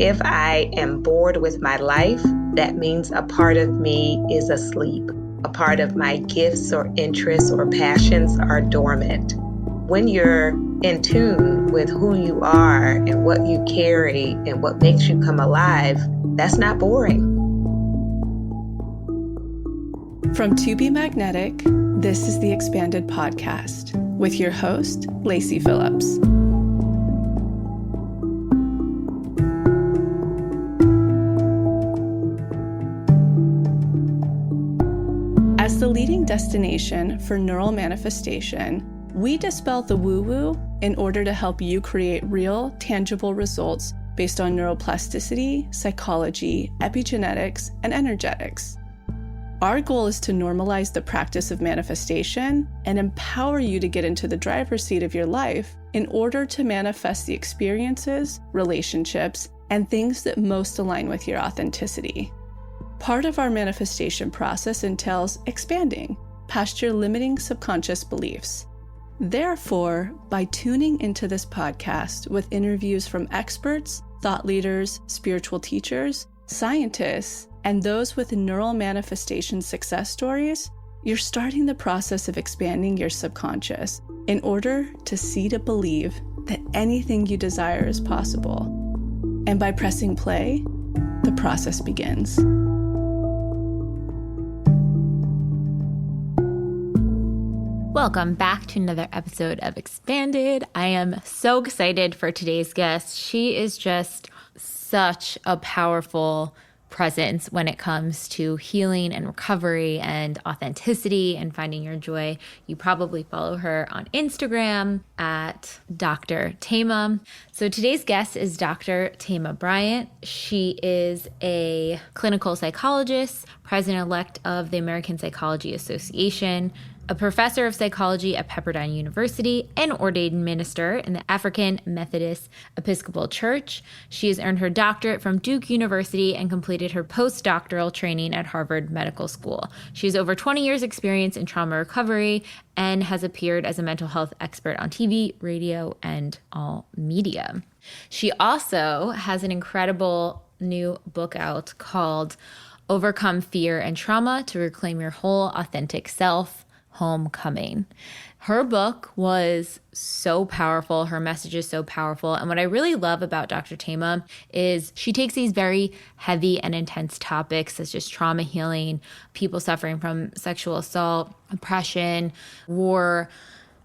If I am bored with my life, that means a part of me is asleep. A part of my gifts or interests or passions are dormant. When you're in tune with who you are and what you carry and what makes you come alive, that's not boring. From To Be Magnetic, this is the Expanded Podcast with your host, Lacey Phillips. As the leading destination for neural manifestation, we dispel the woo-woo in order to help you create real, tangible results based on neuroplasticity, psychology, epigenetics, and energetics. Our goal is to normalize the practice of manifestation and empower you to get into the driver's seat of your life in order to manifest the experiences, relationships, and things that most align with your authenticity. Part of our manifestation process entails expanding past your limiting subconscious beliefs. Therefore, by tuning into this podcast with interviews from experts, thought leaders, spiritual teachers, scientists, and those with neural manifestation success stories, you're starting the process of expanding your subconscious in order to see to believe that anything you desire is possible. And by pressing play, the process begins. Welcome back to another episode of Expanded. I am so excited for today's guest. She is just such a powerful presence when it comes to healing and recovery and authenticity and finding your joy. You probably follow her on Instagram at Dr. Thema. So today's guest is Dr. Thema Bryant. She is a clinical psychologist, president-elect of the American Psychology Association, a professor of psychology at Pepperdine University, and ordained minister in the African Methodist Episcopal Church. She has earned her doctorate from Duke University and completed her postdoctoral training at Harvard Medical School. She has over 20 years experience in trauma recovery and has appeared as a mental health expert on TV, radio, and all media. She also has an incredible new book out called Overcome Fear and Trauma to Reclaim Your Whole Authentic Self, Homecoming. Her book was so powerful. Her message is so powerful. And what I really love about Dr. Thema is she takes these very heavy and intense topics such as trauma healing, people suffering from sexual assault, oppression, war,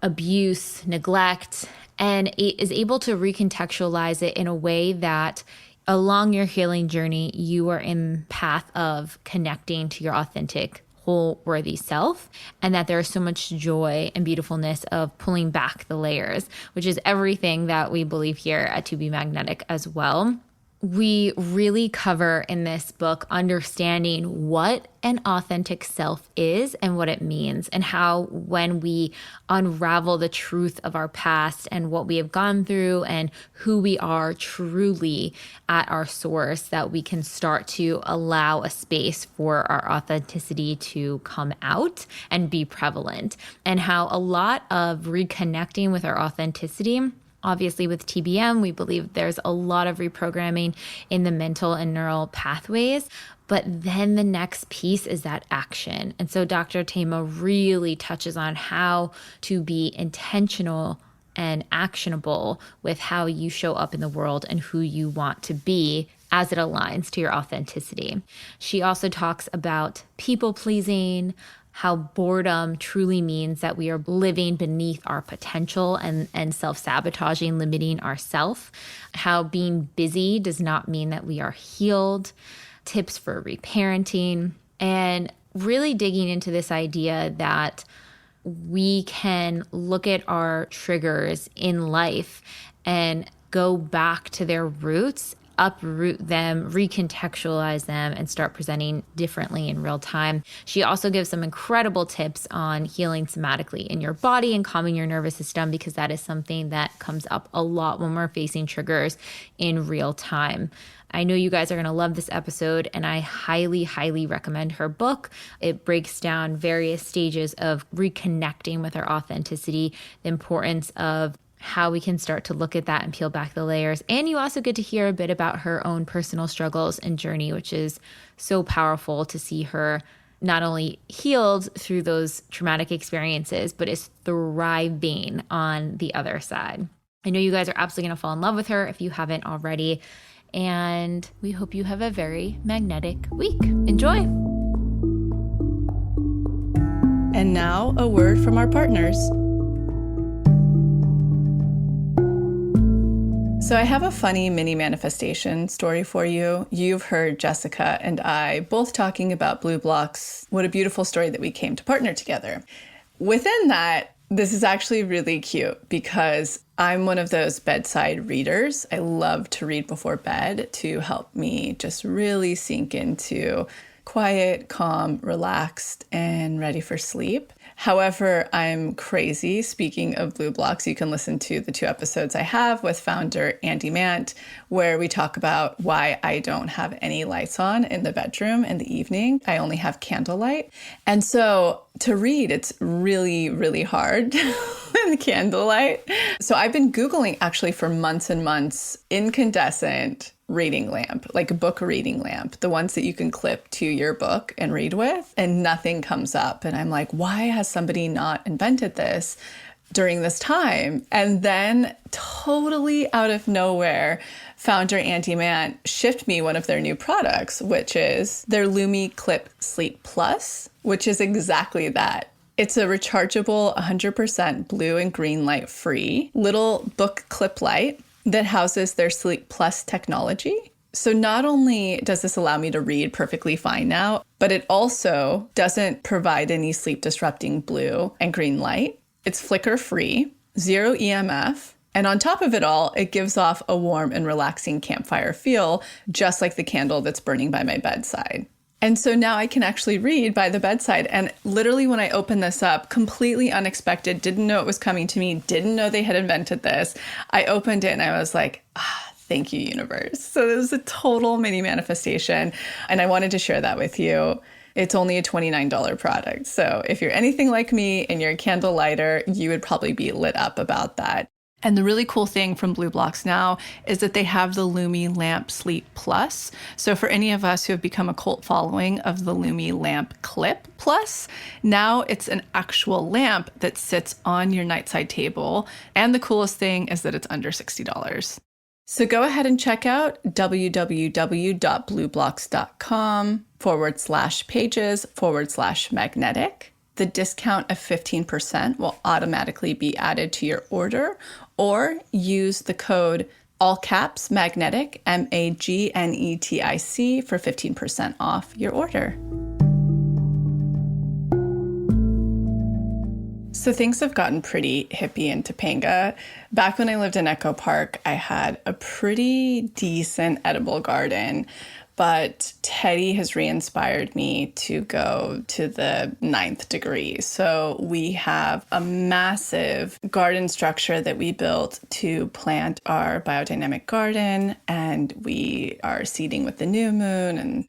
abuse, neglect, and is able to recontextualize it in a way that along your healing journey, you are in path of connecting to your authentic whole worthy self, and that there is so much joy and beautifulness of pulling back the layers, which is everything that we believe here at To Be Magnetic as well. We really cover in this book understanding what an authentic self is and what it means, and how when we unravel the truth of our past and what we have gone through and who we are truly at our source, that we can start to allow a space for our authenticity to come out and be prevalent, and how a lot of reconnecting with our authenticity. Obviously, with TBM, we believe there's a lot of reprogramming in the mental and neural pathways. But then the next piece is that action. And so Dr. Thema really touches on how to be intentional and actionable with how you show up in the world and who you want to be as it aligns to your authenticity. She also talks about people pleasing, how boredom truly means that we are living beneath our potential and self-sabotaging, limiting ourselves, how being busy does not mean that we are healed, tips for reparenting, and really digging into this idea that we can look at our triggers in life and go back to their roots, uproot them, recontextualize them, and start presenting differently in real time. She also gives some incredible tips on healing somatically in your body and calming your nervous system, because that is something that comes up a lot when we're facing triggers in real time. I know you guys are going to love this episode, and I highly, highly recommend her book. It breaks down various stages of reconnecting with our authenticity, the importance of how we can start to look at that and peel back the layers. And you also get to hear a bit about her own personal struggles and journey, which is so powerful to see her not only healed through those traumatic experiences, but is thriving on the other side. I know you guys are absolutely going to fall in love with her if you haven't already. And we hope you have a very magnetic week. Enjoy. And now a word from our partners. So I have a funny mini manifestation story for you. You've heard Jessica and I both talking about blue blocks. What a beautiful story that we came to partner together. Within that, this is actually really cute because I'm one of those bedside readers. I love to read before bed to help me just really sink into quiet, calm, relaxed, and ready for sleep. However, I'm crazy. Speaking of blue blocks, you can listen to the 2 episodes I have with founder Andy Mant, where we talk about why I don't have any lights on in the bedroom in the evening. I only have candlelight. And so to read, it's really, really hard in candlelight. So I've been Googling actually for months and months, incandescent reading lamp, like a book reading lamp, the ones that you can clip to your book and read with, and nothing comes up. And I'm like, why has somebody not invented this during this time? And then totally out of nowhere, founder Andy Mant shipped me one of their new products, which is their Lumi Clip Sleep Plus, which is exactly that. It's a rechargeable 100% blue and green light free little book clip light that houses their Sleep Plus technology. So not only does this allow me to read perfectly fine now, but it also doesn't provide any sleep disrupting blue and green light. It's flicker free, 0 EMF. And on top of it all, it gives off a warm and relaxing campfire feel, just like the candle that's burning by my bedside. And so now I can actually read by the bedside. And literally when I opened this up, completely unexpected, didn't know it was coming to me, didn't know they had invented this. I opened it and I was like, thank you, universe. So this was a total mini manifestation. And I wanted to share that with you. It's only a $29 product. So if you're anything like me and you're a candle lighter, you would probably be lit up about that. And the really cool thing from Blue Blocks now is that they have the Lumi Lamp Sleep Plus. So for any of us who have become a cult following of the Lumi Lamp Clip Plus, now it's an actual lamp that sits on your nightside table. And the coolest thing is that it's under $60. So go ahead and check out www.blueblocks.com/pages/magnetic. The discount of 15% will automatically be added to your order, or use the code all caps magnetic, MAGNETIC, for 15% off your order. So things have gotten pretty hippie in Topanga. Back when I lived in Echo Park, I had a pretty decent edible garden, but Teddy has re-inspired me to go to the 9th degree. So we have a massive garden structure that we built to plant our biodynamic garden, and we are seeding with the new moon and,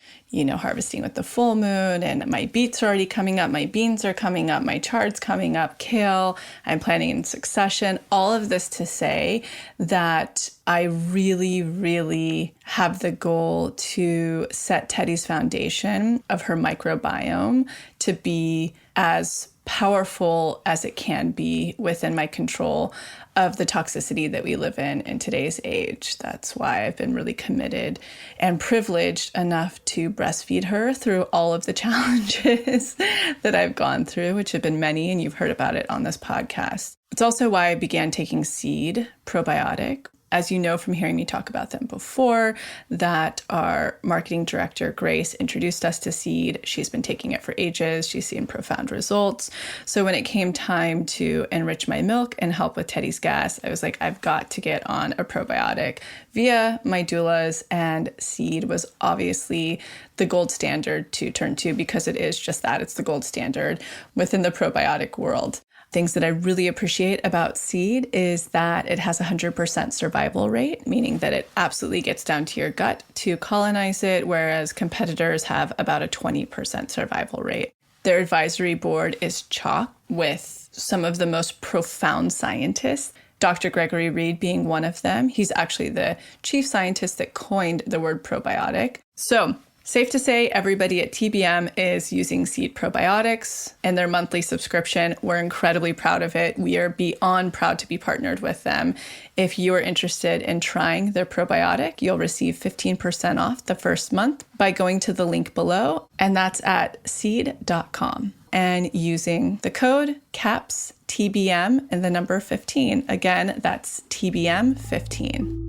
harvesting with the full moon. And my beets are already coming up, my beans are coming up, my chard's coming up, kale, I'm planting in succession. All of this to say that I really, really have the goal to set Teddy's foundation of her microbiome to be as powerful as it can be within my control of the toxicity that we live in today's age. That's why I've been really committed and privileged enough to breastfeed her through all of the challenges that I've gone through, which have been many, and you've heard about it on this podcast. It's also why I began taking Seed probiotic. As you know from hearing me talk about them before, that our marketing director, Grace, introduced us to Seed. She's been taking it for ages. She's seen profound results. So when it came time to enrich my milk and help with Teddy's gas, I was like, I've got to get on a probiotic via my doulas, and Seed was obviously the gold standard to turn to, because it is just that. It's the gold standard within the probiotic world. Things that I really appreciate about Seed is that it has a 100% survival rate, meaning that it absolutely gets down to your gut to colonize it, whereas competitors have about a 20% survival rate. Their advisory board is chock with some of the most profound scientists Dr. Gregory Reed being one of them. He's actually the chief scientist that coined the word probiotic. So safe to say everybody at TBM is using Seed Probiotics and their monthly subscription. We're incredibly proud of it. We are beyond proud to be partnered with them. If you are interested in trying their probiotic, you'll receive 15% off the first month by going to the link below, and that's at seed.com and using the code CAPS TBM and the number 15. Again, that's TBM 15.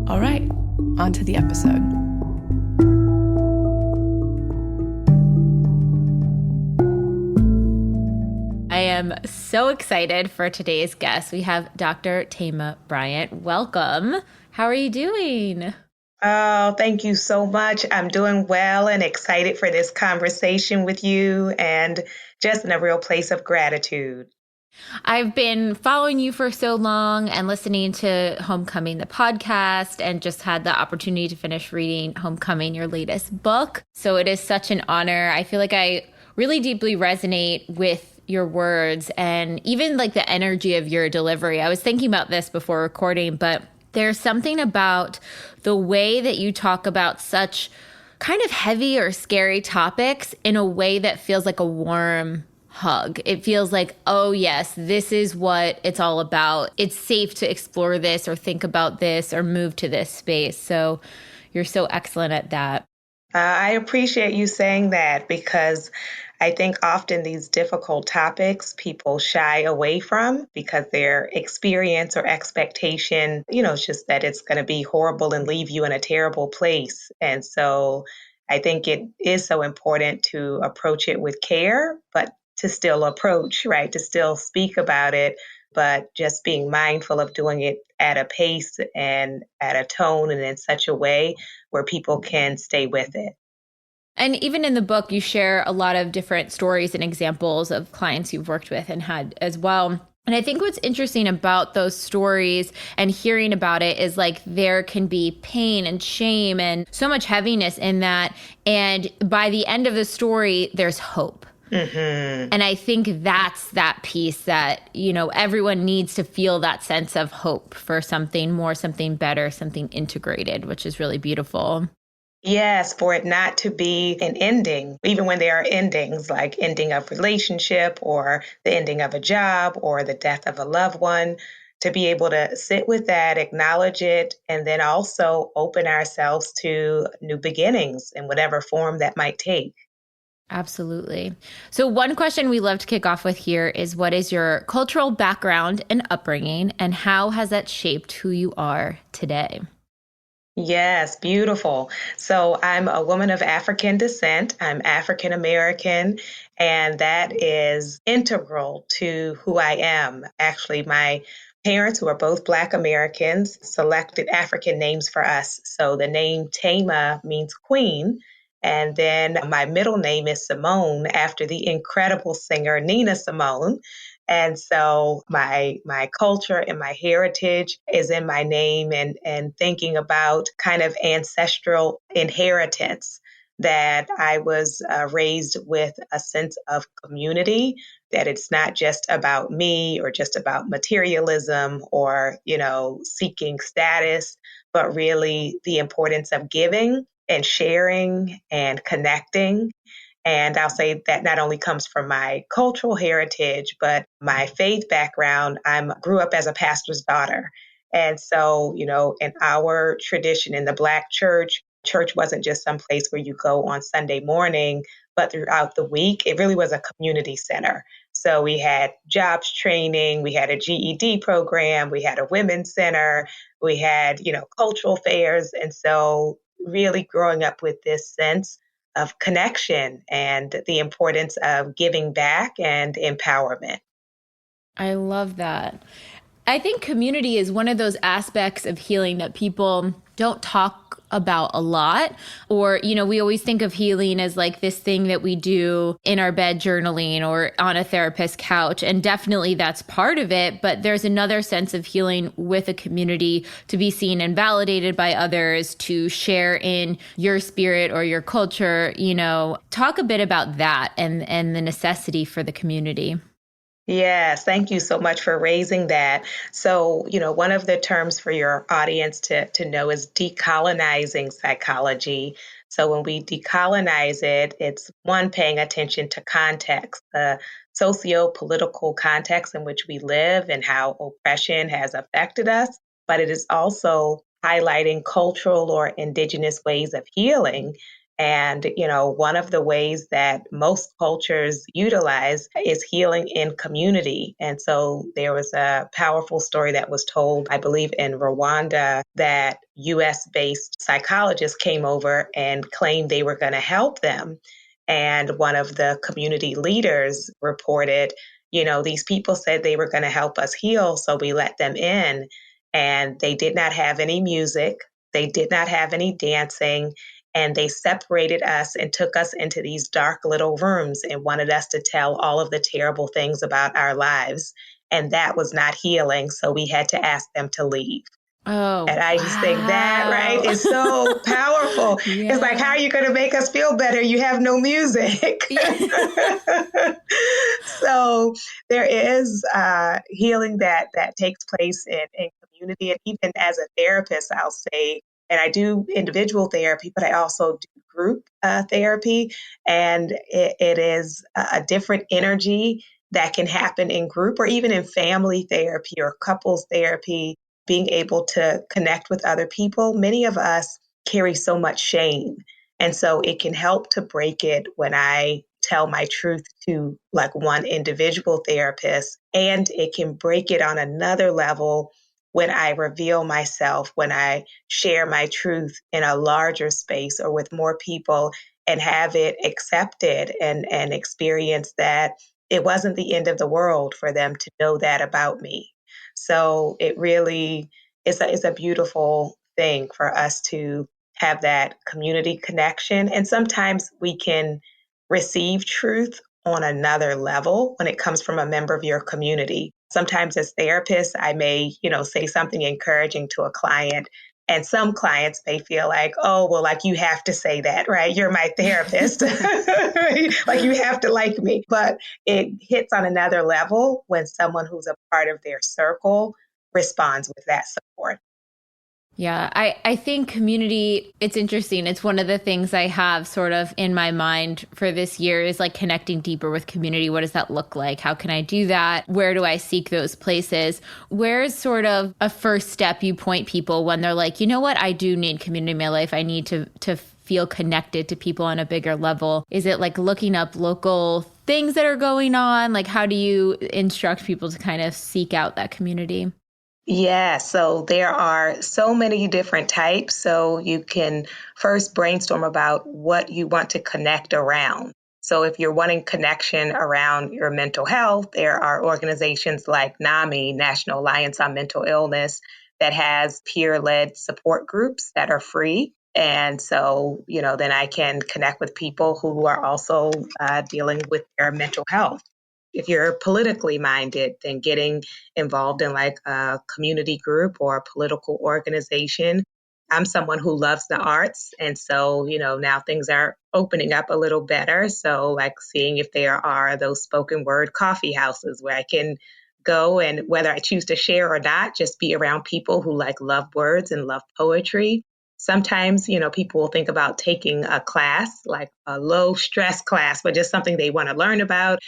All right, on to the episode. I am so excited for today's guest. We have Dr. Thema Bryant. Welcome. How are you doing? Oh, thank you so much. I'm doing well and excited for this conversation with you and just in a real place of gratitude. I've been following you for so long and listening to Homecoming, the podcast, and just had the opportunity to finish reading Homecoming, your latest book. So it is such an honor. I feel like I really deeply resonate with your words and even like the energy of your delivery. I was thinking about this before recording, but there's something about the way that you talk about such kind of heavy or scary topics in a way that feels like a warm hug. It feels like, oh yes, this is what it's all about. It's safe to explore this or think about this or move to this space. So you're so excellent at that. I appreciate you saying that because I think often these difficult topics people shy away from because their experience or expectation, it's just that it's going to be horrible and leave you in a terrible place. And so I think it is so important to approach it with care, but to still approach, right? To still speak about it, but just being mindful of doing it at a pace and at a tone and in such a way where people can stay with it. And even in the book, you share a lot of different stories and examples of clients you've worked with and had as well. And I think what's interesting about those stories and hearing about it is like there can be pain and shame and so much heaviness in that. And by the end of the story, there's hope. Mm-hmm. And I think that's that piece that, everyone needs to feel that sense of hope for something more, something better, something integrated, which is really beautiful. Yes, for it not to be an ending, even when there are endings like ending of relationship or the ending of a job or the death of a loved one, to be able to sit with that, acknowledge it, and then also open ourselves to new beginnings in whatever form that might take. Absolutely. So one question we love to kick off with here is, what is your cultural background and upbringing, and how has that shaped who you are today? Yes, beautiful. So I'm a woman of African descent. I'm African American, and that is integral to who I am. Actually, my parents, who are both Black Americans, selected African names for us. So the name Thema means queen. And then my middle name is Simone, after the incredible singer Nina Simone. And so my culture and my heritage is in my name, and thinking about kind of ancestral inheritance, that I was raised with a sense of community, that it's not just about me or just about materialism or, seeking status, but really the importance of giving and sharing and connecting. And I'll say that not only comes from my cultural heritage, but my faith background. I grew up as a pastor's daughter. And so, in our tradition in the Black church, church wasn't just some place where you go on Sunday morning, but throughout the week, it really was a community center. So we had jobs training, we had a GED program, we had a women's center, we had, cultural fairs. And so really growing up with this sense of connection and the importance of giving back and empowerment. I love that. I think community is one of those aspects of healing that people don't talk about a lot. Or, we always think of healing as like this thing that we do in our bed journaling or on a therapist's couch. And definitely that's part of it. But there's another sense of healing with a community, to be seen and validated by others, to share in your spirit or your culture. Talk a bit about that and the necessity for the community. Yes, thank you so much for raising that. So, one of the terms for your audience to know is decolonizing psychology. So when we decolonize it, it's one, paying attention to context, the socio-political context in which we live and how oppression has affected us. But it is also highlighting cultural or indigenous ways of healing. And, one of the ways that most cultures utilize is healing in community. And so there was a powerful story that was told, I believe, in Rwanda, that US-based psychologists came over and claimed they were going to help them. And one of the community leaders reported, these people said they were going to help us heal, so we let them in. And they did not have any music. They did not have any dancing. And they separated us and took us into these dark little rooms and wanted us to tell all of the terrible things about our lives. And that was not healing. So we had to ask them to leave. Oh, and I just think that, right, is so powerful. Yeah. It's like, how are you going to make us feel better? You have no music. Yeah. So there is healing that takes place in community. And even as a therapist, I'll say, and I do individual therapy, but I also do group therapy. And it is a different energy that can happen in group or even in family therapy or couples therapy, being able to connect with other people. Many of us carry so much shame. And so it can help to break it when I tell my truth to like one individual therapist, and it can break it on another level when I reveal myself, when I share my truth in a larger space or with more people and have it accepted and experience that it wasn't the end of the world for them to know that about me. So it really is a beautiful thing for us to have that community connection. And sometimes we can receive truth on another level when it comes from a member of your community. Sometimes as therapists, I may, say something encouraging to a client. And some clients may feel like, oh, well, like you have to say that, right? You're my therapist. Like you have to like me. But it hits on another level when someone who's a part of their circle responds with that support. Yeah, I think community, it's interesting. It's one of the things I have sort of in my mind for this year is like connecting deeper with community. What does that look like? How can I do that? Where do I seek those places? Where's sort of a first step you point people when they're like, you know what, I do need community in my life. I need to feel connected to people on a bigger level. Is it like looking up local things that are going on? Like, how do you instruct people to kind of seek out that community? Yeah, so there are so many different types. So you can first brainstorm about what you want to connect around. So if you're wanting connection around your mental health, there are organizations like NAMI, National Alliance on Mental Illness, that has peer-led support groups that are free. And so, then I can connect with people who are also dealing with their mental health. If you're politically minded, then getting involved in like a community group or a political organization. I'm someone who loves the arts. And so, now things are opening up a little better. So like seeing if there are those spoken word coffee houses where I can go, and whether I choose to share or not, just be around people who like love words and love poetry. Sometimes, people will think about taking a class, like a low stress class, but just something they want to learn about.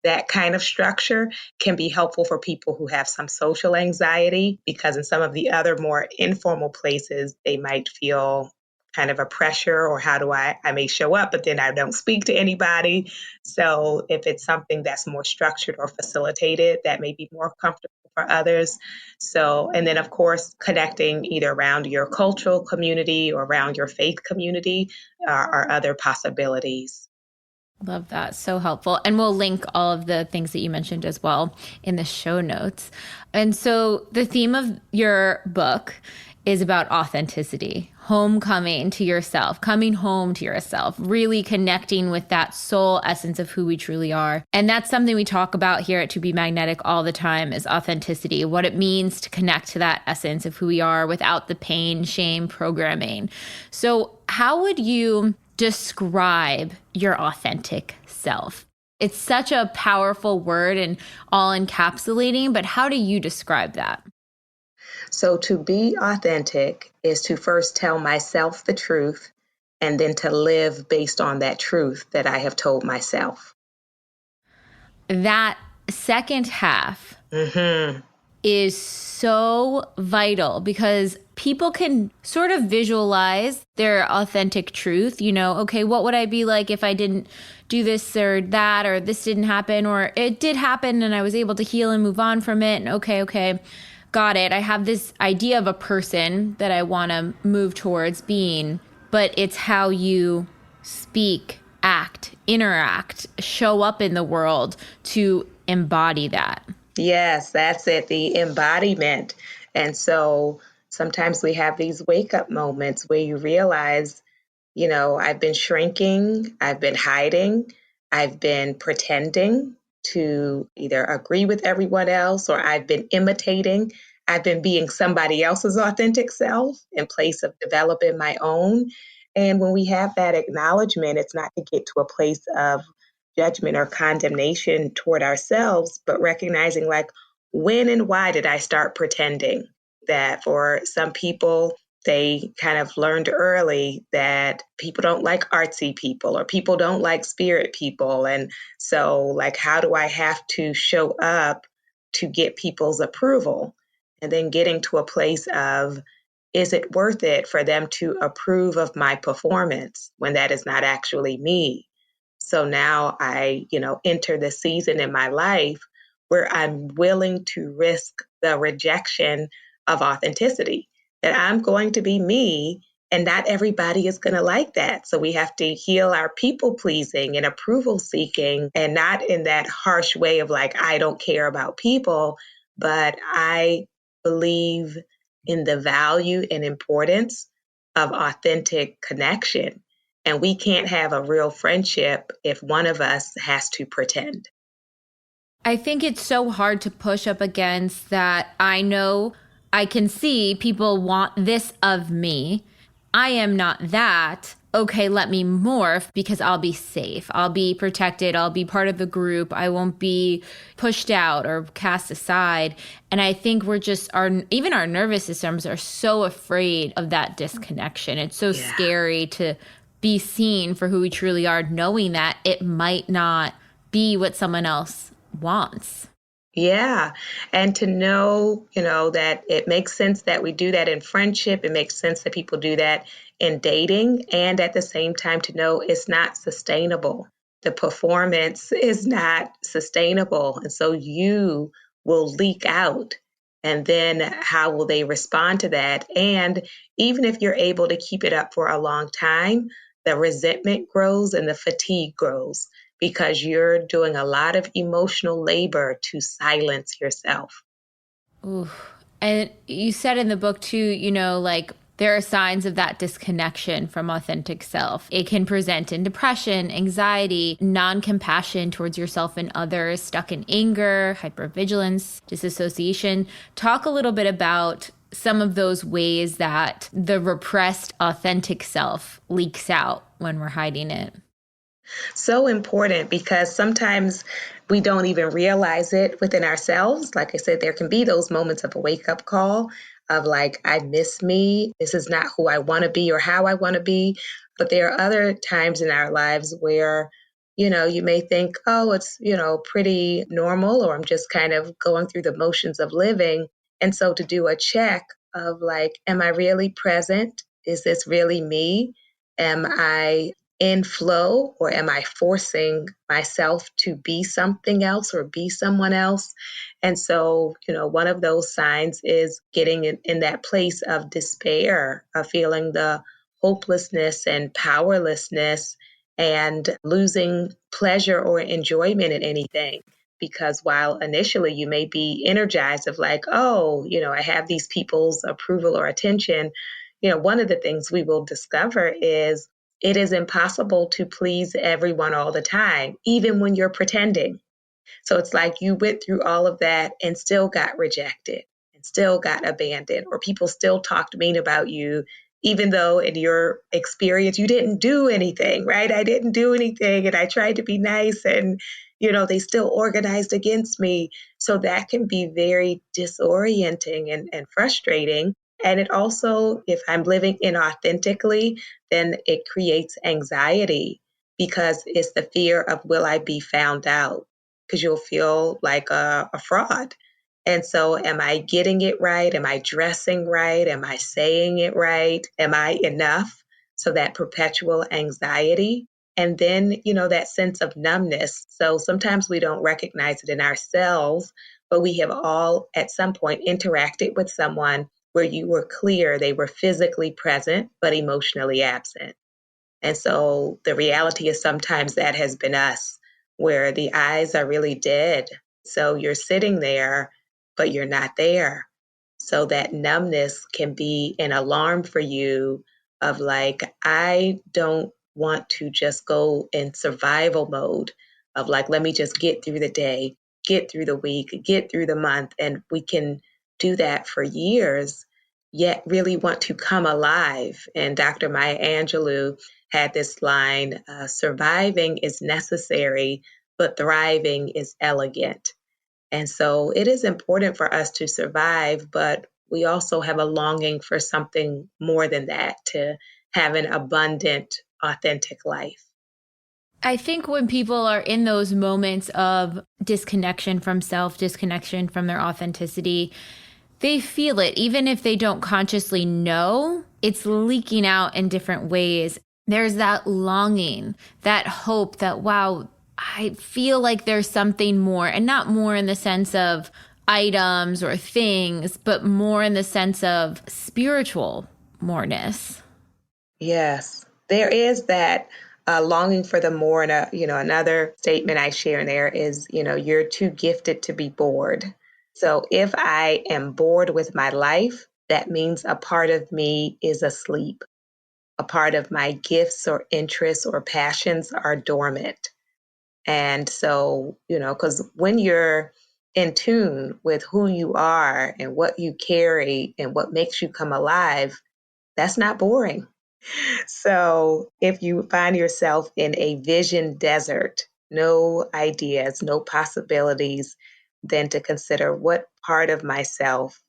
That kind of structure can be helpful for people who have some social anxiety, because in some of the other more informal places, they might feel kind of a pressure, or how do I may show up, but then I don't speak to anybody. So if it's something that's more structured or facilitated, that may be more comfortable for others. So, and then of course, connecting either around your cultural community or around your faith community are other possibilities. Love that. So helpful. And we'll link all of the things that you mentioned as well in the show notes. And so the theme of your book is about authenticity, homecoming to yourself, coming home to yourself, really connecting with that soul essence of who we truly are. And that's something we talk about here at To Be Magnetic all the time, is authenticity, what it means to connect to that essence of who we are without the pain, shame, programming. So how would you describe your authentic self? It's such a powerful word and all encapsulating, but how do you describe that? So to be authentic is to first tell myself the truth and then to live based on that truth that I have told myself. That second half is so vital because people can sort of visualize their authentic truth. You know, okay, what would I be like if I didn't do this or that, or this didn't happen, or it did happen and I was able to heal and move on from it. And okay, got it. I have this idea of a person that I want to move towards being, but it's how you speak, act, interact, show up in the world to embody that. Yes, that's it, the embodiment. And so sometimes we have these wake up moments where you realize, I've been shrinking, I've been hiding, I've been pretending to either agree with everyone else, or I've been imitating. I've been being somebody else's authentic self in place of developing my own. And when we have that acknowledgement, it's not to get to a place of judgment or condemnation toward ourselves, but recognizing, like, when and why did I start pretending? That for some people, they kind of learned early that people don't like artsy people, or people don't like spirit people. And so, like, how do I have to show up to get people's approval? And then getting to a place of, is it worth it for them to approve of my performance when that is not actually me? So now I, enter the season in my life where I'm willing to risk the rejection of authenticity, that I'm going to be me and not everybody is going to like that. So we have to heal our people pleasing and approval seeking, and not in that harsh way of like, I don't care about people, but I believe in the value and importance of authentic connection. And we can't have a real friendship if one of us has to pretend. I think it's so hard to push up against that. I know I can see people want this of me. I am not that. Okay, let me morph because I'll be safe. I'll be protected. I'll be part of the group. I won't be pushed out or cast aside. And I think we're just, even our nervous systems are so afraid of that disconnection. It's so scary to be seen for who we truly are, knowing that it might not be what someone else wants. Yeah. And to know, that it makes sense that we do that in friendship. It makes sense that people do that in dating. And at the same time, to know it's not sustainable. The performance is not sustainable. And so you will leak out. And then how will they respond to that? And even if you're able to keep it up for a long time, the resentment grows and the fatigue grows, because you're doing a lot of emotional labor to silence yourself. Ooh. And you said in the book too, like there are signs of that disconnection from authentic self. It can present in depression, anxiety, non-compassion towards yourself and others, stuck in anger, hypervigilance, disassociation. Talk a little bit about some of those ways that the repressed authentic self leaks out when we're hiding it. So important, because sometimes we don't even realize it within ourselves. Like I said, there can be those moments of a wake-up call of like, I miss me. This is not who I want to be or how I want to be. But there are other times in our lives where, you may think, oh, it's, pretty normal, or I'm just kind of going through the motions of living. And so to do a check of like, am I really present? Is this really me? Am I in flow, or am I forcing myself to be something else or be someone else? And so, one of those signs is getting in that place of despair, of feeling the hopelessness and powerlessness and losing pleasure or enjoyment in anything. because while initially you may be energized of like, oh, I have these people's approval or attention, one of the things we will discover is it is impossible to please everyone all the time, even when you're pretending. So it's like you went through all of that and still got rejected and still got abandoned, or people still talked mean about you, even though in your experience you didn't do anything, right? I didn't do anything and I tried to be nice and, they still organized against me. So that can be very disorienting and frustrating. And it also, if I'm living inauthentically, then it creates anxiety because it's the fear of will I be found out? Because you'll feel like a fraud. And so, am I getting it right? Am I dressing right? Am I saying it right? Am I enough? So, that perpetual anxiety. And then, that sense of numbness. So, sometimes we don't recognize it in ourselves, but we have all at some point interacted with someone where you were clear they were physically present, but emotionally absent. And so the reality is sometimes that has been us, where the eyes are really dead. So you're sitting there, but you're not there. So that numbness can be an alarm for you of like, I don't want to just go in survival mode of like, let me just get through the day, get through the week, get through the month. And we can do that for years, yet really want to come alive. And Dr. Maya Angelou had this line, surviving is necessary, but thriving is elegant. And so it is important for us to survive, but we also have a longing for something more than that, to have an abundant, authentic life. I think when people are in those moments of disconnection from self, disconnection from their authenticity, they feel it. Even if they don't consciously know, it's leaking out in different ways. There's that longing, that hope that, wow, I feel like there's something more, and not more in the sense of items or things, but more in the sense of spiritual moreness. Yes, there is that longing for the more. And, another statement I share in there is, you're too gifted to be bored. So if I am bored with my life, that means a part of me is asleep. A part of my gifts or interests or passions are dormant. And so, because when you're in tune with who you are and what you carry and what makes you come alive, that's not boring. So if you find yourself in a vision desert, no ideas, no possibilities, then to consider what part of myself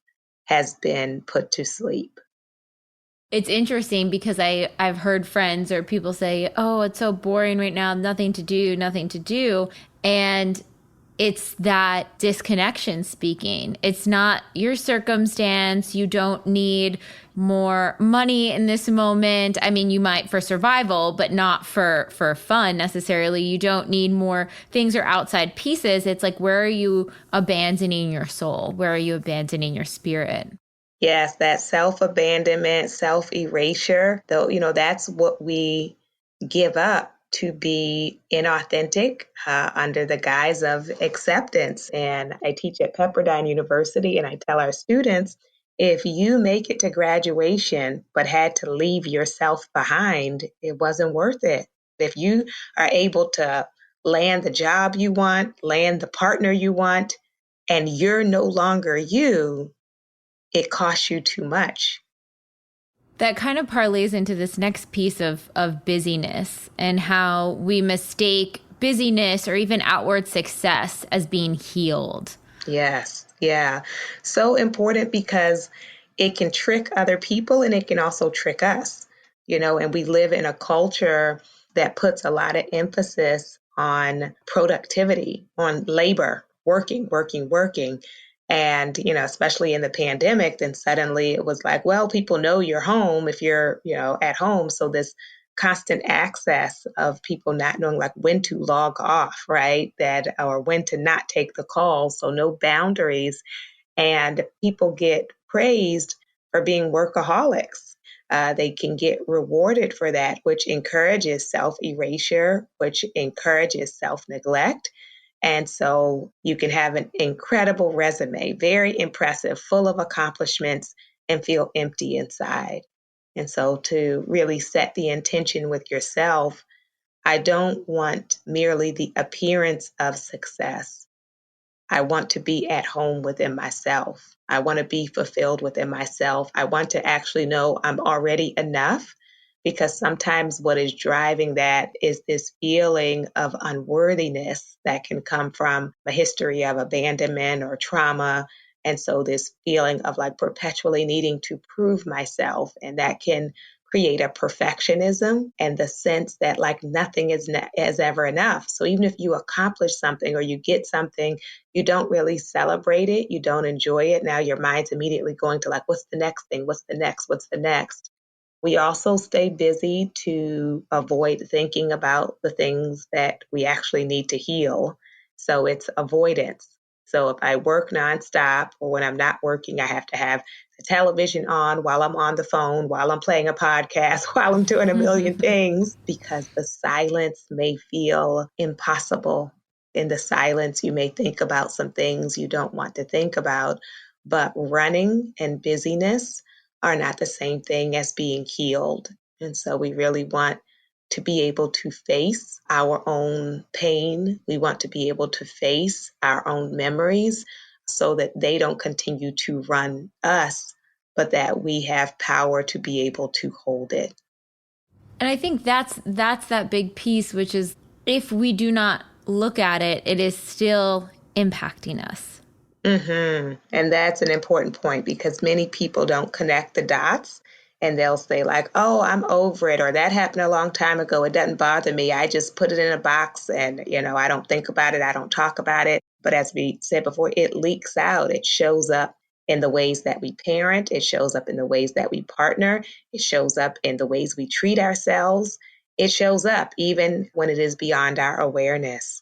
has been put to sleep. It's interesting because I've heard friends or people say, oh, it's so boring right now, nothing to do, nothing to do. And it's that disconnection speaking. It's not your circumstance. You don't need more money in this moment. I mean, you might for survival, but not for fun necessarily. You don't need more things or outside pieces. It's like, where are you abandoning your soul? Where are you abandoning your spirit? Yes, that self-abandonment, self-erasure, though, that's what we give up to be inauthentic under the guise of acceptance. And I teach at Pepperdine University, and I tell our students, if you make it to graduation but had to leave yourself behind, it wasn't worth it. If you are able to land the job you want, land the partner you want, and you're no longer you, it costs you too much. That kind of parlays into this next piece of busyness and how we mistake busyness or even outward success as being healed. Yes. Yeah. So important because it can trick other people and it can also trick us, and we live in a culture that puts a lot of emphasis on productivity, on labor, working, working, working. And, especially in the pandemic, then suddenly it was like, well, people know you're home if you're, at home. So this constant access of people not knowing like when to log off, right? That or when to not take the call. So no boundaries. And people get praised for being workaholics. They can get rewarded for that, which encourages self erasure, which encourages self neglect. And so you can have an incredible resume, very impressive, full of accomplishments, and feel empty inside. And so to really set the intention with yourself, I don't want merely the appearance of success. I want to be at home within myself. I want to be fulfilled within myself. I want to actually know I'm already enough, because sometimes what is driving that is this feeling of unworthiness that can come from a history of abandonment or trauma. And so this feeling of like perpetually needing to prove myself, and that can create a perfectionism and the sense that like nothing is ever enough. So even if you accomplish something or you get something, you don't really celebrate it, you don't enjoy it. Now your mind's immediately going to like, what's the next thing? What's the next? What's the next? We also stay busy to avoid thinking about the things that we actually need to heal. So it's avoidance. So if I work nonstop, or when I'm not working, I have to have the television on while I'm on the phone, while I'm playing a podcast, while I'm doing a million things, because the silence may feel impossible. In the silence, you may think about some things you don't want to think about, but running and busyness are not the same thing as being healed. And so we really want to be able to face our own pain. We want to be able to face our own memories so that they don't continue to run us, but that we have power to be able to hold it. And I think that's that big piece, which is if we do not look at it, it is still impacting us. And that's an important point, because many people don't connect the dots, and they'll say like, oh, I'm over it, or that happened a long time ago. It doesn't bother me. I just put it in a box and, I don't think about it. I don't talk about it. But as we said before, it leaks out. It shows up in the ways that we parent. It shows up in the ways that we partner. It shows up in the ways we treat ourselves. It shows up even when it is beyond our awareness.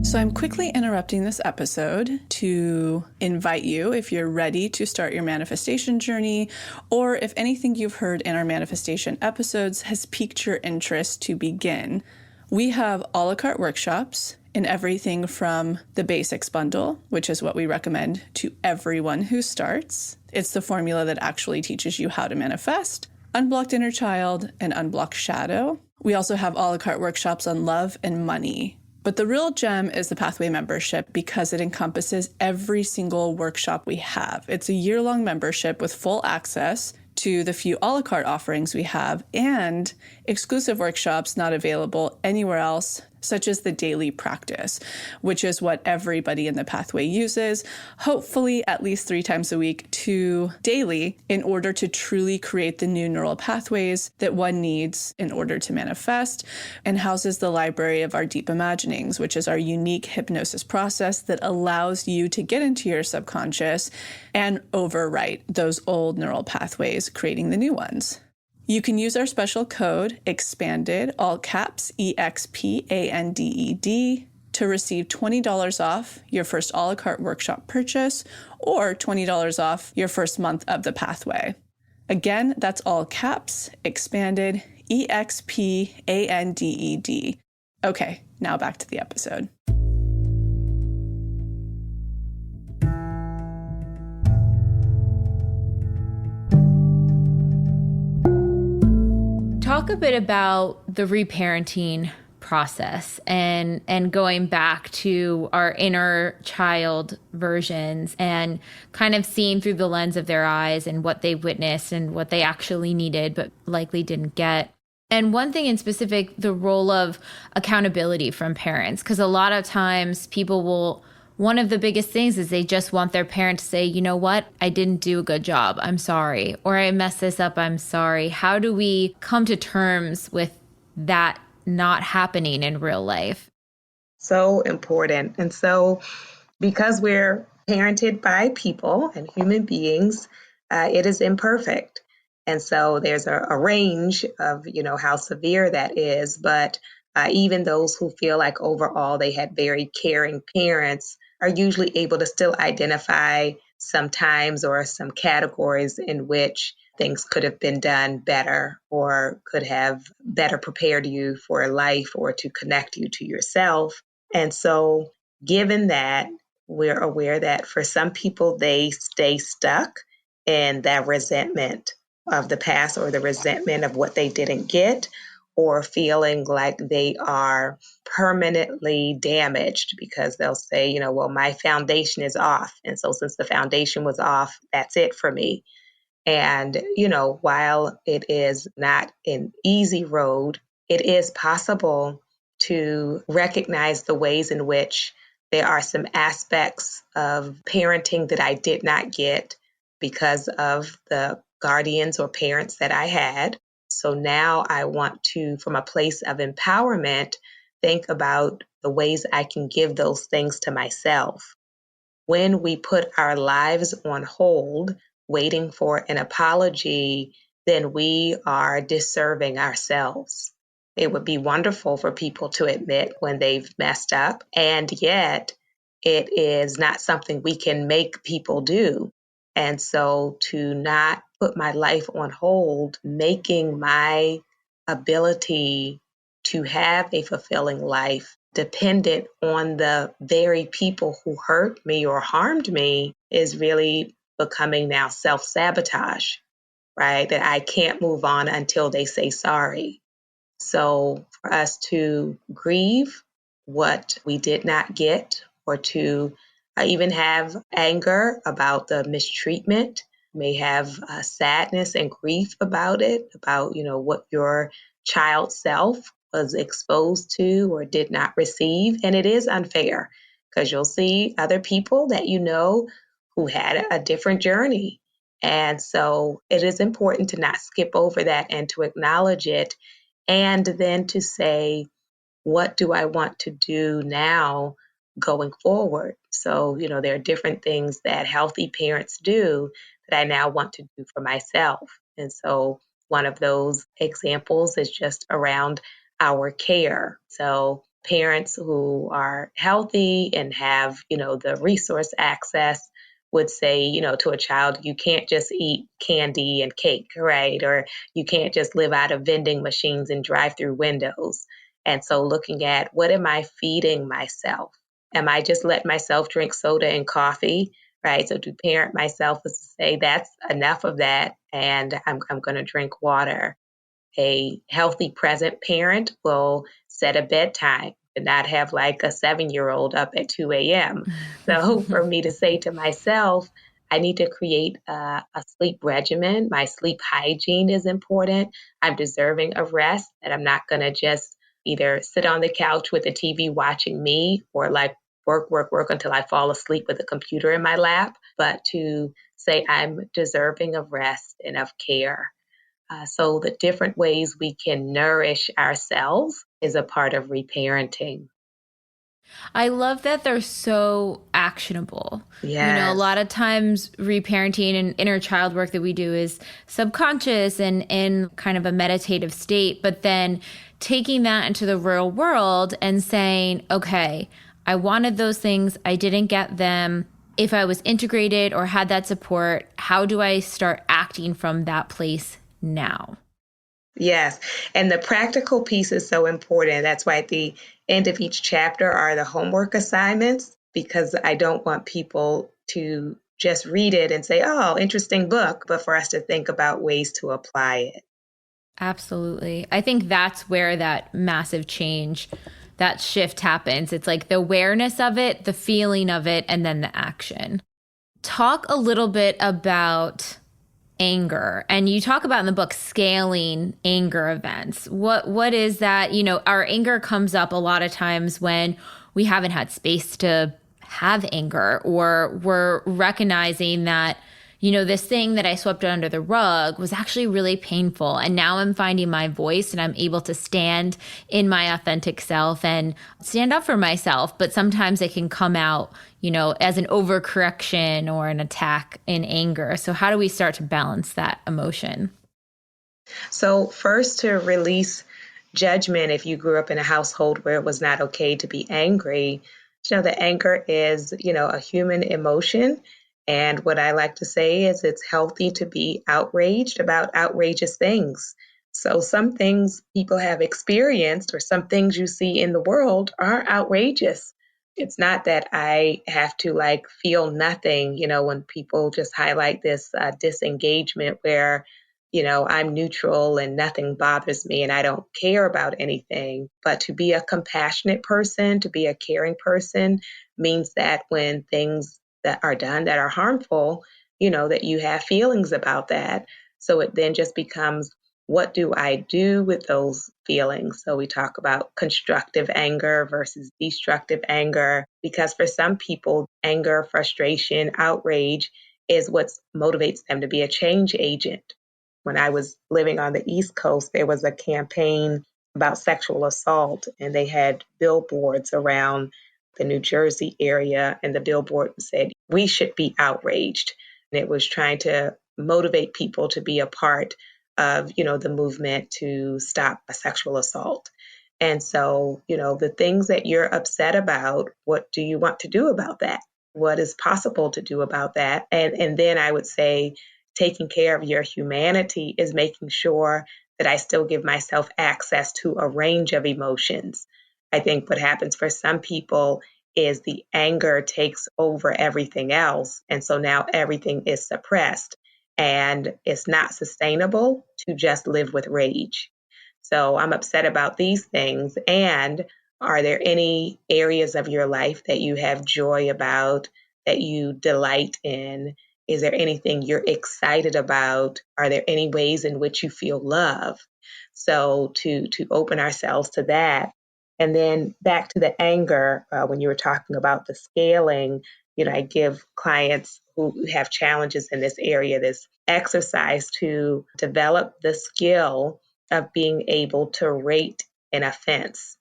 So I'm quickly interrupting this episode to invite you, if you're ready to start your manifestation journey, or if anything you've heard in our manifestation episodes has piqued your interest, to begin. We have a la carte workshops in everything from the basics bundle, which is what we recommend to everyone who starts. It's the formula that actually teaches you how to manifest, unblocked inner child, and unblocked shadow. We also have a la carte workshops on love and money. But the real gem is the Pathway membership, because it encompasses every single workshop we have. It's a year-long membership with full access to the few a la carte offerings we have, and exclusive workshops not available anywhere else, such as the daily practice, which is what everybody in the Pathway uses, hopefully at least 3 times a week to daily, in order to truly create the new neural pathways that one needs in order to manifest, and houses the library of our deep imaginings, which is our unique hypnosis process that allows you to get into your subconscious and overwrite those old neural pathways, creating the new ones. You can use our special code EXPANDED, all caps, EXPANDED, to receive $20 off your first a la carte workshop purchase, or $20 off your first month of the Pathway. Again, that's all caps, EXPANDED, EXPANDED. Okay, now back to the episode. Talk a bit about the reparenting process and going back to our inner child versions and kind of seeing through the lens of their eyes and what they witnessed and what they actually needed but likely didn't get. And one thing in specific, the role of accountability from parents, because a lot of times one of the biggest things is they just want their parent to say, you know what, I didn't do a good job, I'm sorry, or I messed this up, I'm sorry. How do we come to terms with that not happening in real life? So important. And so because we're parented by people and human beings, it is imperfect. And so there's a range of, how severe that is. But even those who feel like overall they had very caring parents are usually able to still identify some times or some categories in which things could have been done better or could have better prepared you for life or to connect you to yourself. And so, given that, we're aware that for some people, they stay stuck in that resentment of the past or the resentment of what they didn't get, or feeling like they are permanently damaged because they'll say, well, my foundation is off. And so since the foundation was off, that's it for me. And, while it is not an easy road, it is possible to recognize the ways in which there are some aspects of parenting that I did not get because of the guardians or parents that I had. So now I want to, from a place of empowerment, think about the ways I can give those things to myself. When we put our lives on hold, waiting for an apology, then we are disserving ourselves. It would be wonderful for people to admit when they've messed up, and yet it is not something we can make people do. And so to not put my life on hold, making my ability to have a fulfilling life dependent on the very people who hurt me or harmed me is really becoming now self-sabotage, right? That I can't move on until they say sorry. So for us to grieve what we did not get, or to even have anger about the mistreatment, may have sadness and grief about it, about, what your child self was exposed to or did not receive. And it is unfair because you'll see other people that who had a different journey. And so it is important to not skip over that and to acknowledge it. And then to say, what do I want to do now going forward? So, there are different things that healthy parents do that I now want to do for myself. And so one of those examples is just around our care. So parents who are healthy and have, the resource access would say, to a child, you can't just eat candy and cake, right? Or you can't just live out of vending machines and drive-through windows. And so looking at, what am I feeding myself? Am I just letting myself drink soda and coffee, right? So to parent myself is to say, that's enough of that, and I'm going to drink water. A healthy present parent will set a bedtime and not have like a 7-year-old up at 2 a.m. So for me to say to myself, I need to create a sleep regimen. My sleep hygiene is important. I'm deserving of rest, that I'm not going to just either sit on the couch with the TV watching me, or like work until I fall asleep with a computer in my lap, but to say I'm deserving of rest and of care. So the different ways we can nourish ourselves is a part of reparenting. I love that they're so actionable. Yes. A lot of times reparenting and inner child work that we do is subconscious and in kind of a meditative state, but then taking that into the real world and saying, okay, I wanted those things, I didn't get them. If I was integrated or had that support, how do I start acting from that place now? Yes. And the practical piece is so important. That's why at the end of each chapter are the homework assignments, because I don't want people to just read it and say, oh, interesting book, but for us to think about ways to apply it. Absolutely. I think that's where that massive change, that shift happens. It's like the awareness of it, the feeling of it, and then the action. Talk a little bit about anger. And you talk about in the book scaling anger events. What is that? Our anger comes up a lot of times when we haven't had space to have anger, or we're recognizing that, this thing that I swept under the rug was actually really painful. And now I'm finding my voice and I'm able to stand in my authentic self and stand up for myself. But sometimes it can come out, as an overcorrection or an attack in anger. So how do we start to balance that emotion? So first, to release judgment. If you grew up in a household where it was not okay to be angry, that anger is, a human emotion. And what I like to say is it's healthy to be outraged about outrageous things. So some things people have experienced or some things you see in the world are outrageous. It's not that I have to like feel nothing, when people just highlight this disengagement where, I'm neutral and nothing bothers me and I don't care about anything. But to be a compassionate person, to be a caring person means that when things that are done that are harmful, that you have feelings about that. So it then just becomes, what do I do with those feelings? So we talk about constructive anger versus destructive anger, because for some people, anger, frustration, outrage is what motivates them to be a change agent. When I was living on the East Coast, there was a campaign about sexual assault, and they had billboards around the New Jersey area, and the billboard said, "We should be outraged." And it was trying to motivate people to be a part of, the movement to stop sexual assault. And so, the things that you're upset about, what do you want to do about that? What is possible to do about that? And then I would say taking care of your humanity is making sure that I still give myself access to a range of emotions. I think what happens for some people is the anger takes over everything else. And so now everything is suppressed. And it's not sustainable to just live with rage. So I'm upset about these things. And are there any areas of your life that you have joy about, that you delight in? Is there anything you're excited about? Are there any ways in which you feel love? So to open ourselves to that. And then back to the anger, when you were talking about the scaling, I give clients who have challenges in this area this exercise to develop the skill of being able to rate an offense.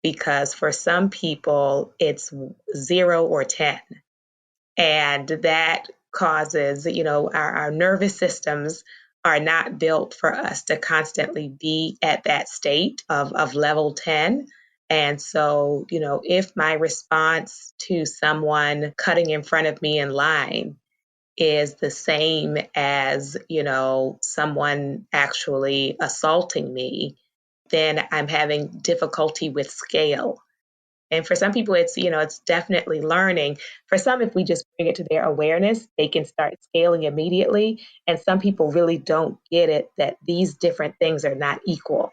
Because for some people, it's 0 or 10. And that causes, our nervous systems are not built for us to constantly be at that state of level 10. And so, if my response to someone cutting in front of me in line is the same as, someone actually assaulting me, then I'm having difficulty with scale. And for some people, it's definitely learning. For some, if we just bring it to their awareness, they can start scaling immediately. And some people really don't get it that these different things are not equal.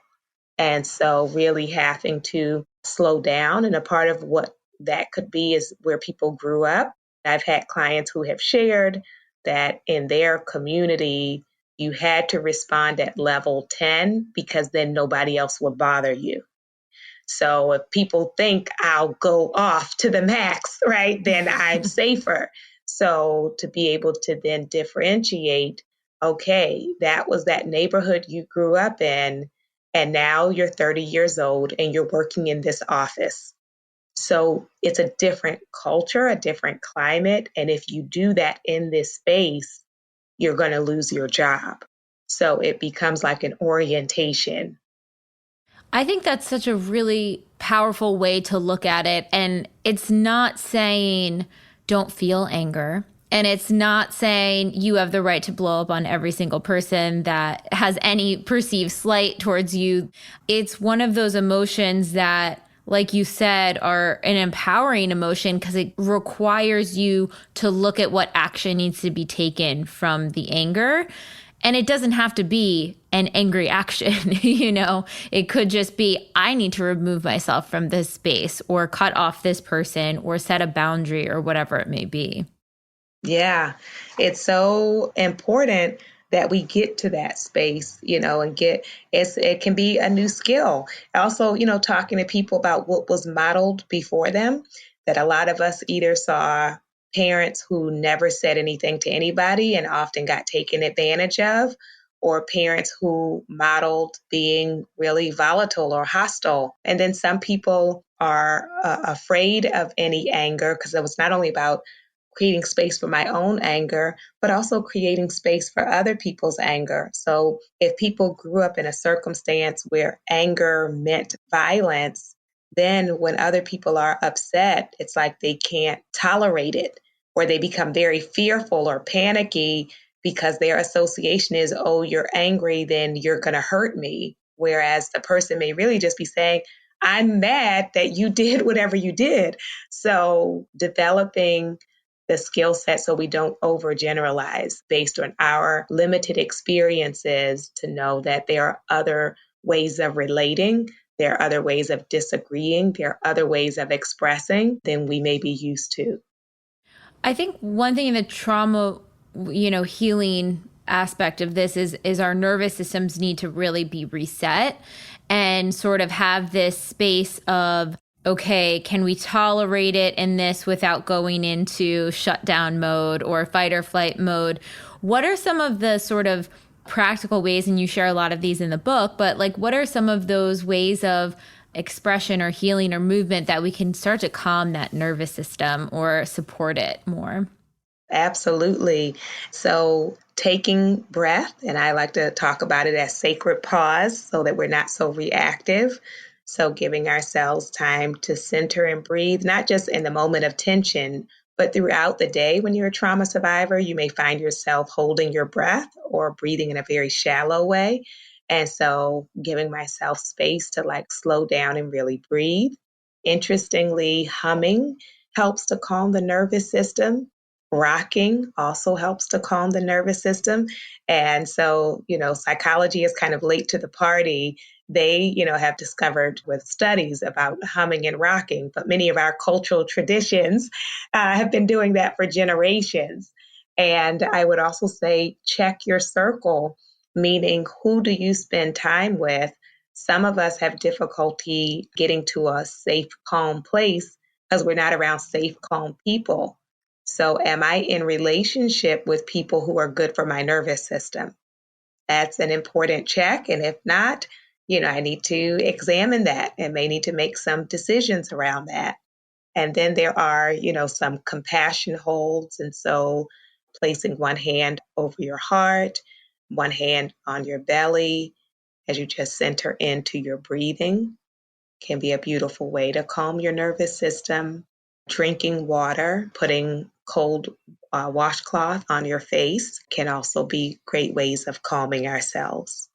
And so really having to slow down. And a part of what that could be is where people grew up. I've had clients who have shared that in their community, you had to respond at level 10 because then nobody else would bother you. So if people think I'll go off to the max, right, then I'm safer. So to be able to then differentiate, okay, that was that neighborhood you grew up in, and now you're 30 years old and you're working in this office. So it's a different culture, a different climate. And if you do that in this space, you're going to lose your job. So it becomes like an orientation. I think that's such a really powerful way to look at it. And it's not saying don't feel anger. And it's not saying you have the right to blow up on every single person that has any perceived slight towards you. It's one of those emotions that, like you said, are an empowering emotion because it requires you to look at what action needs to be taken from the anger. And it doesn't have to be an angry action, It could just be, I need to remove myself from this space or cut off this person or set a boundary or whatever it may be. Yeah, it's so important that we get to that space, and it can be a new skill. Also, talking to people about what was modeled before them, that a lot of us either saw parents who never said anything to anybody and often got taken advantage of, or parents who modeled being really volatile or hostile. And then some people are afraid of any anger because it was not only about creating space for my own anger, but also creating space for other people's anger. So if people grew up in a circumstance where anger meant violence, then when other people are upset, it's like they can't tolerate it. or they become very fearful or panicky because their association is, oh, you're angry, then you're going to hurt me. Whereas the person may really just be saying, I'm mad that you did whatever you did. So developing the skill set so we don't overgeneralize based on our limited experiences, to know that there are other ways of relating, there are other ways of disagreeing, there are other ways of expressing than we may be used to. I think one thing in the trauma, healing aspect of this is our nervous systems need to really be reset and sort of have this space of, okay, can we tolerate it in this without going into shutdown mode or fight or flight mode? What are some of the sort of practical ways, and you share a lot of these in the book, but like, what are some of those ways of expression or healing or movement that we can start to calm that nervous system or support it more? Absolutely. So taking breath, and I like to talk about it as sacred pause so that we're not so reactive. So giving ourselves time to center and breathe, not just in the moment of tension, but throughout the day. When you're a trauma survivor, you may find yourself holding your breath or breathing in a very shallow way. And so giving myself space to like slow down and really breathe. Interestingly, humming helps to calm the nervous system. Rocking also helps to calm the nervous system. And so, psychology is kind of late to the party. They, have discovered with studies about humming and rocking, but many of our cultural traditions have been doing that for generations. And I would also say, check your circle, meaning who do you spend time with? Some of us have difficulty getting to a safe, calm place because we're not around safe, calm people. So am I in relationship with people who are good for my nervous system? That's an important check. And if not, I need to examine that and may need to make some decisions around that. And then there are, some compassion holds. And so placing one hand over your heart, one hand on your belly as you just center into your breathing can be a beautiful way to calm your nervous system. Drinking water, putting cold washcloth on your face can also be great ways of calming ourselves.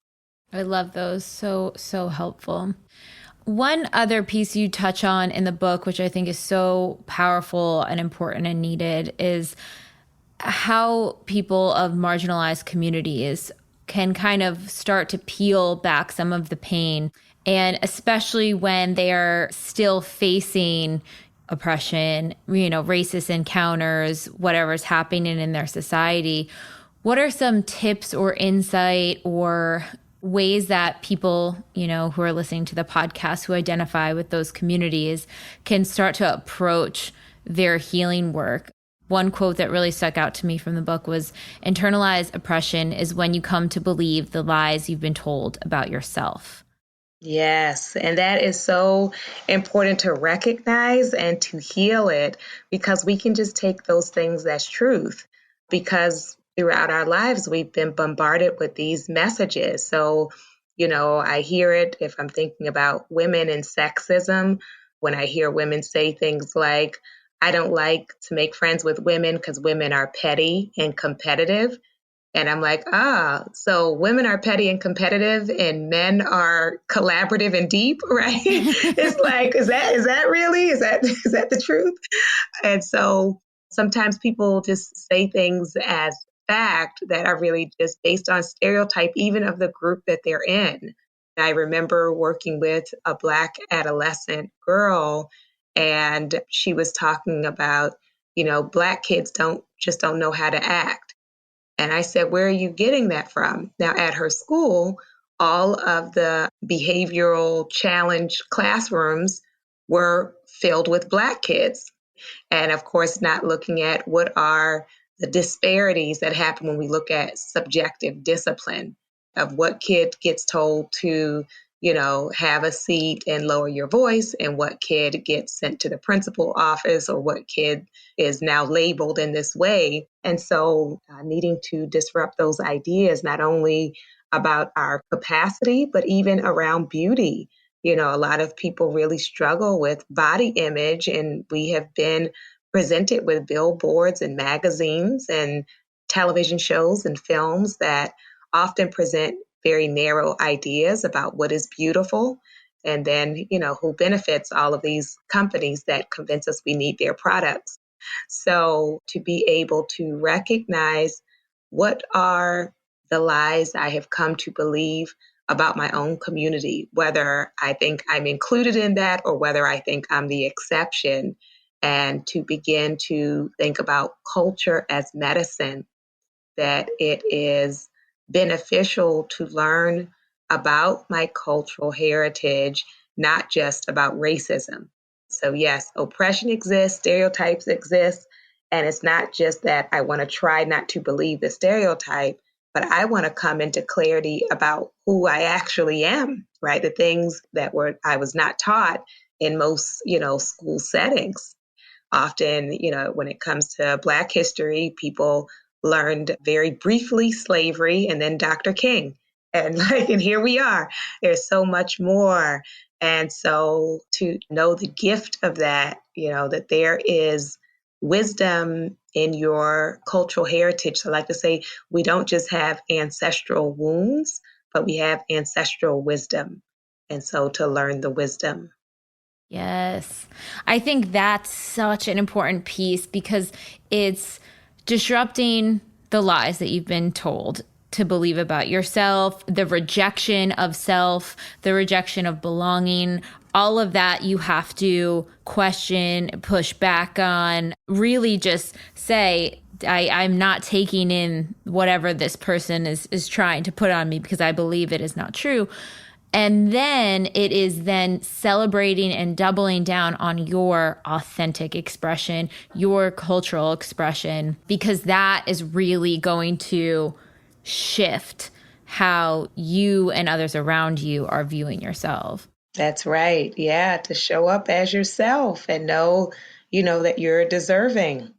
I love those. So, so helpful. One other piece you touch on in the book, which I think is so powerful and important and needed, is how people of marginalized communities can kind of start to peel back some of the pain. And especially when they are still facing oppression, racist encounters, whatever's happening in their society. What are some tips or insight or ways that people, who are listening to the podcast who identify with those communities can start to approach their healing work? One quote that really stuck out to me from the book was, internalized oppression is when you come to believe the lies you've been told about yourself. Yes, and that is so important to recognize and to heal it, because we can just take those things as truth, because throughout our lives we've been bombarded with these messages. So, I hear it if I'm thinking about women and sexism, when I hear women say things like, I don't like to make friends with women because women are petty and competitive. And I'm like, so women are petty and competitive and men are collaborative and deep, right? It's like, is that really, is that the truth? And so sometimes people just say things as fact that are really just based on stereotype, even of the group that they're in. I remember working with a Black adolescent girl, and she was talking about, Black kids don't know how to act. And I said, where are you getting that from? Now, at her school, all of the behavioral challenge classrooms were filled with Black kids. And of course, not looking at what are the disparities that happen when we look at subjective discipline of what kid gets told to, have a seat and lower your voice, and what kid gets sent to the principal office, or what kid is now labeled in this way. And so needing to disrupt those ideas, not only about our capacity, but even around beauty. A lot of people really struggle with body image, and we have been presented with billboards and magazines and television shows and films that often present very narrow ideas about what is beautiful. And then, who benefits all of these companies that convince us we need their products. So to be able to recognize what are the lies I have come to believe about my own community, whether I think I'm included in that or whether I think I'm the exception, and to begin to think about culture as medicine, that it is beneficial to learn about my cultural heritage, not just about racism. So, yes, oppression exists, stereotypes exist, and it's not just that I want to try not to believe the stereotype, but I want to come into clarity about who I actually am, right? The things that I was not taught in most, school settings. Often, when it comes to Black history, people learned very briefly slavery and then Dr. King. And here we are. There's so much more. And so to know the gift of that, that there is wisdom in your cultural heritage. So I like to say we don't just have ancestral wounds, but we have ancestral wisdom. And so to learn the wisdom. Yes. I think that's such an important piece because it's disrupting the lies that you've been told to believe about yourself, the rejection of self, the rejection of belonging, all of that you have to question, push back on, really just say, I'm not taking in whatever this person is trying to put on me because I believe it is not true. And then it is then celebrating and doubling down on your authentic expression, your cultural expression, because that is really going to shift how you and others around you are viewing yourself. That's right. Yeah, to show up as yourself and know, that you're deserving.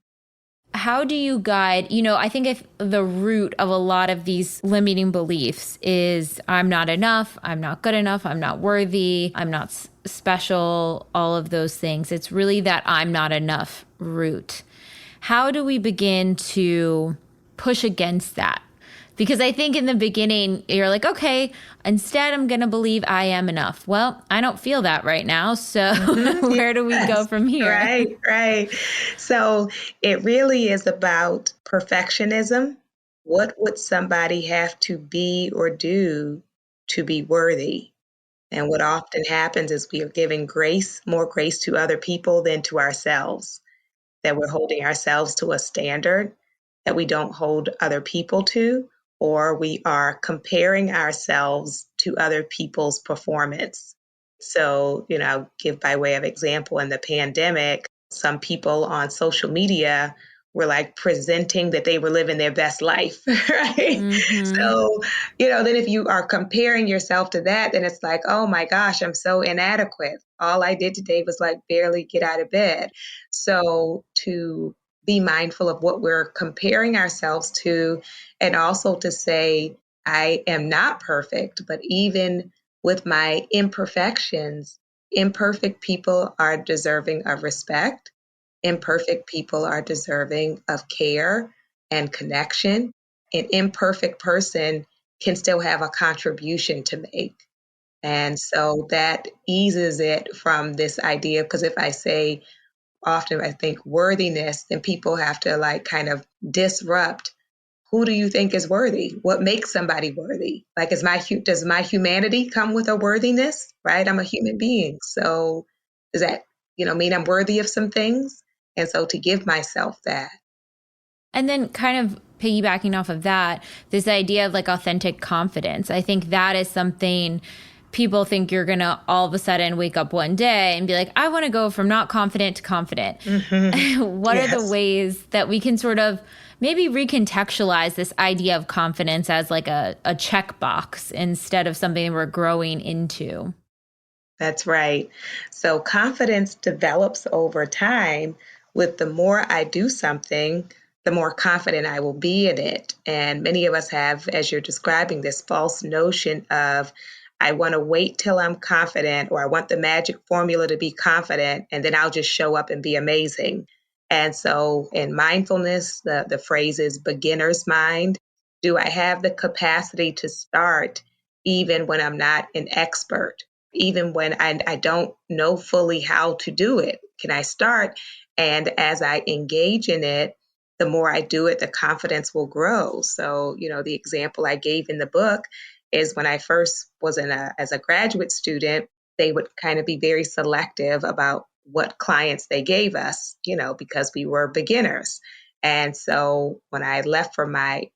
How do you guide, I think if the root of a lot of these limiting beliefs is I'm not enough, I'm not good enough, I'm not worthy, I'm not special, all of those things. It's really that I'm not enough root. How do we begin to push against that? Because I think in the beginning, you're like, okay, instead I'm going to believe I am enough. Well, I don't feel that right now. So where do we go from here? Right. So it really is about perfectionism. What would somebody have to be or do to be worthy? And what often happens is we are giving more grace to other people than to ourselves, that we're holding ourselves to a standard that we don't hold other people to, or we are comparing ourselves to other people's performance. So, I'll give by way of example, in the pandemic, some people on social media were like presenting that they were living their best life, right? Mm-hmm. So, then if you are comparing yourself to that, then it's like, oh my gosh, I'm so inadequate. All I did today was like barely get out of bed. So to be mindful of what we're comparing ourselves to, and also to say, I am not perfect, but even with my imperfections, imperfect people are deserving of respect. Imperfect people are deserving of care and connection. An imperfect person can still have a contribution to make. And so that eases it from this idea, because if I say, often I think worthiness, then people have to like kind of disrupt, who do you think is worthy? What makes somebody worthy? Like, does my humanity come with a worthiness, right? I'm a human being. So does that, mean I'm worthy of some things? And so to give myself that. And then kind of piggybacking off of that, this idea of like authentic confidence. I think that is something people think you're going to all of a sudden wake up one day and be like, I want to go from not confident to confident. Mm-hmm. What are the ways that we can sort of maybe recontextualize this idea of confidence as like a checkbox instead of something we're growing into? That's right. So confidence develops over time. With the more I do something, the more confident I will be in it. And many of us have, as you're describing, this false notion of, I want to wait till I'm confident, or I want the magic formula to be confident, and then I'll just show up and be amazing. And so in mindfulness, the phrase is beginner's mind. Do I have the capacity to start even when I'm not an expert? Even when I don't know fully how to do it? Can I start? And as I engage in it, the more I do it, the confidence will grow. So, the example I gave in the book is when I first was as a graduate student, they would kind of be very selective about what clients they gave us, because we were beginners. And so when I left for my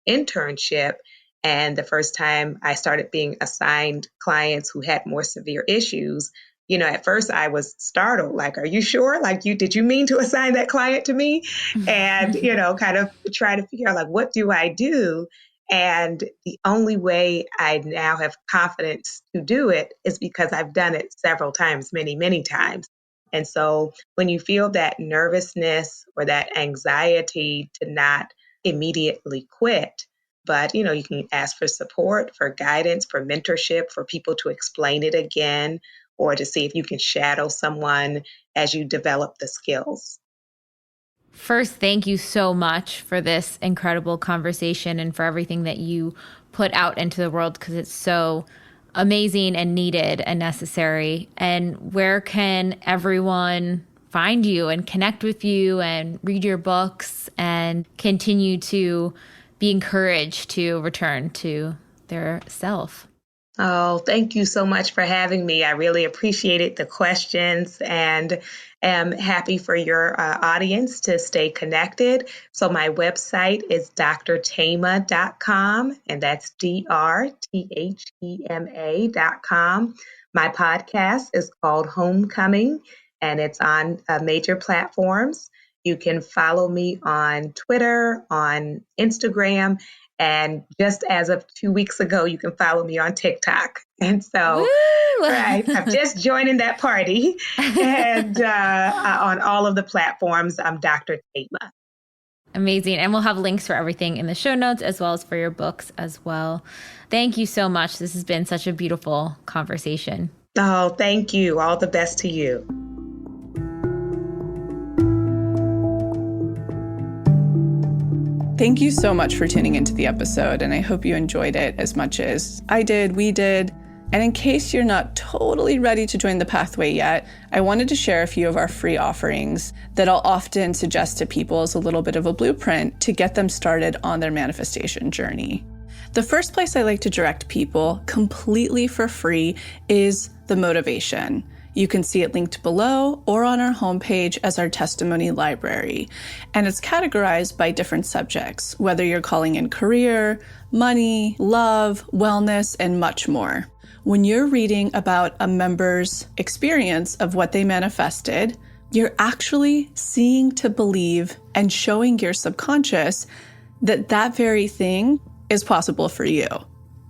internship, and the first time I started being assigned clients who had more severe issues, at first I was startled, like, are you sure? Like, did you mean to assign that client to me? And, kind of try to figure out, like, what do I do? And the only way I now have confidence to do it is because I've done it several times, many, many times. And so when you feel that nervousness or that anxiety to not immediately quit, but, you can ask for support, for guidance, for mentorship, for people to explain it again, or to see if you can shadow someone as you develop the skills. First, thank you so much for this incredible conversation and for everything that you put out into the world, because it's so amazing and needed and necessary. And where can everyone find you and connect with you and read your books and continue to be encouraged to return to their self? Oh, thank you so much for having me. I really appreciated the questions and am happy for your audience to stay connected. So my website is drthema.com, and that's drthema.com. My podcast is called Homecoming, and it's on major platforms. You can follow me on Twitter, on Instagram, and just as of 2 weeks ago, you can follow me on TikTok. And so, right, I'm just joining that party. And on all of the platforms, I'm Dr. Thema. Amazing. And we'll have links for everything in the show notes, as well as for your books as well. Thank you so much. This has been such a beautiful conversation. Oh, thank you. All the best to you. Thank you so much for tuning into the episode, and I hope you enjoyed it as much as I did, we did. And in case you're not totally ready to join the pathway yet, I wanted to share a few of our free offerings that I'll often suggest to people as a little bit of a blueprint to get them started on their manifestation journey. The first place I like to direct people completely for free is the motivation. You can see it linked below or on our homepage as our testimony library. And it's categorized by different subjects, whether you're calling in career, money, love, wellness, and much more. When you're reading about a member's experience of what they manifested, you're actually seeing to believe and showing your subconscious that that very thing is possible for you.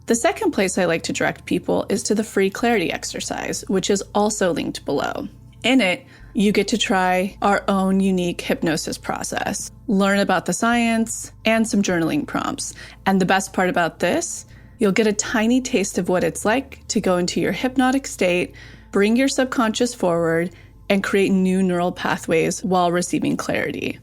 The second place I like to direct people is to the free clarity exercise, which is also linked below. In it, you get to try our own unique hypnosis process, learn about the science, and some journaling prompts. And the best part about this, you'll get a tiny taste of what it's like to go into your hypnotic state, bring your subconscious forward, and create new neural pathways while receiving clarity.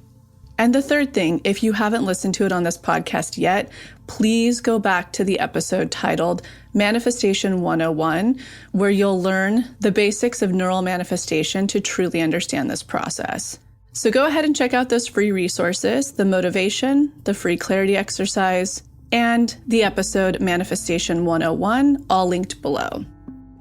And the third thing, if you haven't listened to it on this podcast yet, please go back to the episode titled Manifestation 101, where you'll learn the basics of neural manifestation to truly understand this process. So go ahead and check out those free resources, the motivation, the free clarity exercise, and the episode Manifestation 101, all linked below.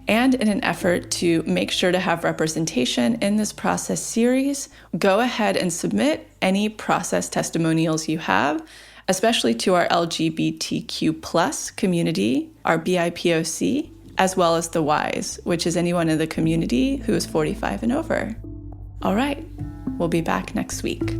And in an effort to make sure to have representation in this process series, go ahead and submit any process testimonials you have, especially to our LGBTQ+ community, our BIPOC, as well as the Ys, which is anyone in the community who is 45 and over. All right, we'll be back next week.